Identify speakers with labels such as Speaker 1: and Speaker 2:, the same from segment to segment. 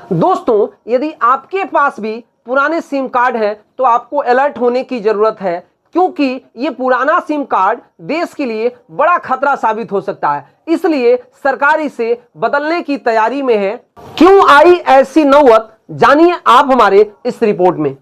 Speaker 1: दोस्तों, यदि आपके पास भी पुराने सिम कार्ड हैं तो आपको अलर्ट होने की जरूरत है, क्योंकि ये पुराना सिम कार्ड देश के लिए बड़ा खतरा साबित हो सकता है। इसलिए सरकार इसे बदलने की तैयारी में है। क्यों आई ऐसी नौबत, जानिए आप हमारे इस रिपोर्ट में।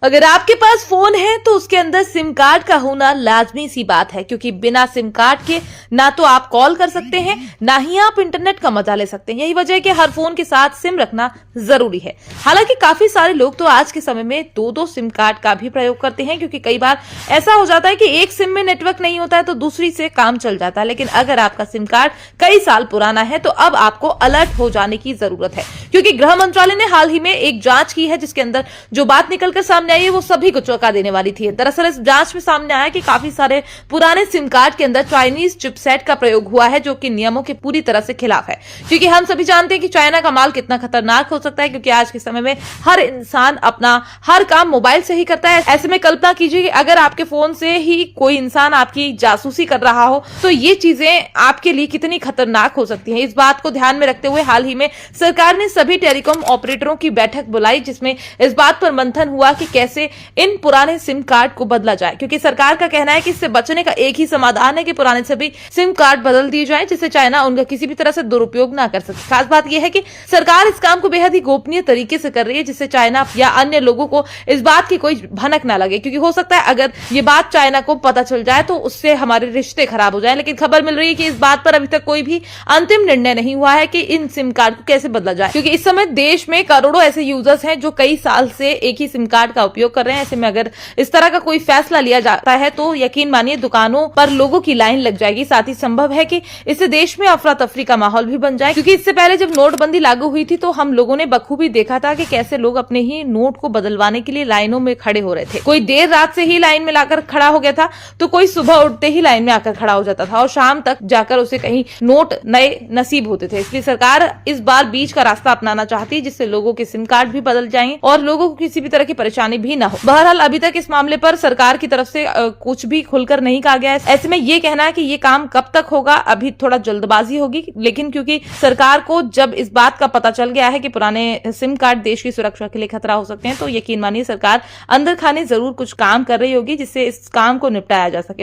Speaker 2: अगर आपके पास फोन है तो उसके अंदर सिम कार्ड का होना लाजमी सी बात है, क्योंकि बिना सिम कार्ड के ना तो आप कॉल कर सकते हैं, ना ही आप इंटरनेट का मजा ले सकते हैं। यही वजह है कि हर फोन के साथ सिम रखना जरूरी है। हालांकि काफी सारे लोग तो आज के समय में दो सिम कार्ड का भी प्रयोग करते हैं, क्योंकि कई बार ऐसा हो जाता है कि एक सिम में नेटवर्क नहीं होता है तो दूसरी से काम चल जाता है। लेकिन अगर आपका सिम कार्ड कई साल पुराना है तो अब आपको अलर्ट हो जाने की जरूरत है, क्योंकि गृह मंत्रालय ने हाल ही में एक जांच की है, जिसके अंदर जो बात निकलकर सामने आई है वो सभी को चौंका देने वाली थी। दरअसल इस जांच में सामने आया कि काफी सारे पुराने सिम कार्ड के अंदर चाइनीज चिपसेट का प्रयोग हुआ है, जो कि नियमों के पूरी तरह से खिलाफ है। क्योंकि हम सभी जानते हैं कि चाइना का माल कितना खतरनाक हो सकता है, क्योंकि आज के समय में हर इंसान अपना हर काम मोबाइल से ही करता है। ऐसे में कल्पना कीजिए कि अगर आपके फोन से ही कोई इंसान आपकी जासूसी कर रहा हो तो ये चीजें आपके लिए कितनी खतरनाक हो सकती है। इस बात को ध्यान में रखते हुए हाल ही में सरकार ने सभी टेलीकॉम ऑपरेटरों की बैठक बुलाई, जिसमें इस बात पर मंथन हुआ कि कैसे इन पुराने सिम कार्ड को बदला जाए। क्योंकि सरकार का कहना है कि इससे बचने का एक ही समाधान है कि पुराने सभी सिम कार्ड बदल दिए जाएं, जिससे चाइना उनका किसी भी तरह से दुरुपयोग ना कर सके। खास बात यह है कि सरकार इस काम को बेहद ही गोपनीय तरीके से कर रही है, जिससे चाइना या अन्य लोगों को इस बात की कोई भनक ना लगे। क्योंकि हो सकता है अगर ये बात चाइना को पता चल जाए तो उससे हमारे रिश्ते खराब हो जाए। लेकिन खबर मिल रही है कि इस बात पर अभी तक कोई भी अंतिम निर्णय नहीं हुआ है कि इन सिम कार्ड को कैसे बदला जाए, क्योंकि इस समय देश में करोड़ों ऐसे यूजर्स हैं जो कई साल से एक ही सिम कार्ड का उपयोग कर रहे हैं। ऐसे में अगर इस तरह का कोई फैसला लिया जाता है तो यकीन मानिए दुकानों पर लोगों की लाइन लग जाएगी। साथ ही संभव है कि इससे देश में अफरा तफरी का माहौल भी बन जाए, क्योंकि इससे पहले जब नोटबंदी लागू हुई थी तो हम लोगों ने बखूबी देखा था कि कैसे लोग अपने ही नोट को बदलवाने के लिए लाइनों में खड़े हो रहे थे। कोई देर रात से ही लाइन में लाकर खड़ा हो गया था तो कोई सुबह उठते ही लाइन में आकर खड़ा हो जाता था और शाम तक जाकर उसे कहीं नोट नए नसीब होते थे। इसलिए सरकार इस बार बीच का रास्ता अपनाना चाहती है, जिससे लोगों के सिम कार्ड भी बदल जाएंगे और लोगों को किसी भी तरह की परेशानी भी ना हो। बहरहाल अभी तक इस मामले पर सरकार की तरफ से कुछ भी खुलकर नहीं कहा गया है। ऐसे में ये कहना है कि ये काम कब तक होगा, अभी थोड़ा जल्दबाजी होगी। लेकिन क्योंकि सरकार को जब इस बात का पता चल गया है कि पुराने सिम कार्ड देश की सुरक्षा के लिए खतरा हो सकते हैं, तो यकीन मानिए सरकार अंदर खाने जरूर कुछ काम कर रही होगी, जिससे इस काम को निपटाया जा सके।